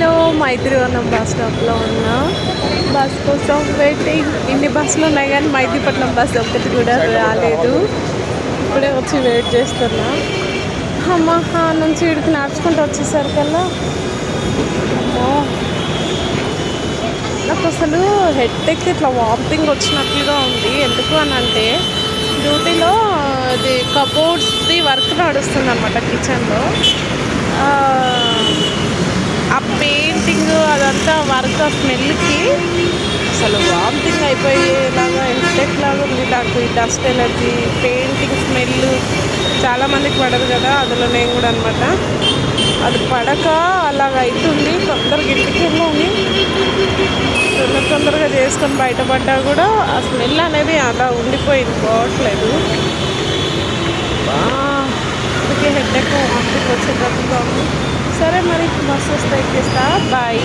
Hello, Maitrivanam bus స్టాప్లో ఉన్నా. Bus కోసం waiting. ఇన్ని బస్సులు ఉన్నాయి కానీ మైత్రిపట్నం బస్ ఒక్కటి కూడా రాలేదు. ఇప్పుడే వచ్చి వెయిట్ చేస్తున్నా. అమ్మ నుంచి ఇక్కడికి నడుచుకుంటూ వచ్చేసరికల్లా నాకు అసలు హెడ్ఏక్ ఇట్లా వామిటింగ్ వచ్చినట్లుగా ఉంది. ఎందుకు అని అంటే డ్యూటీలో అది కబోర్డ్స్ది వర్క్ నడుస్తుంది అనమాట కిచెన్లో. ఆ పెయింటింగ్ అదంతా వర్క్ ఆ స్మెల్కి అసలు వామిటింగ్ అయిపోయేలాగా హెడ్ఏక్ లాగా ఉంది నాకు. ఈ డస్ట్ ఎలర్జీ, పెయింటింగ్ స్మెల్ చాలామందికి పడదు కదా, అందులో నేను కూడా అనమాట. అది పడక అలాగ అవుతుంది. తొందరగా ఇంటికి వెళ్ళాలి, తొందరగా చేసుకొని బయటపడ్డా కూడా ఆ స్మెల్ అనేది అలా ఉండిపోయింది, పోవట్లేదు. అందుకే హెడ్ఏక్ వామిటింగ్ వచ్చేటట్టుగా ఉంది. సరే మరి బస్సు వస్తే ఎక్కిస్తా. బాయ్.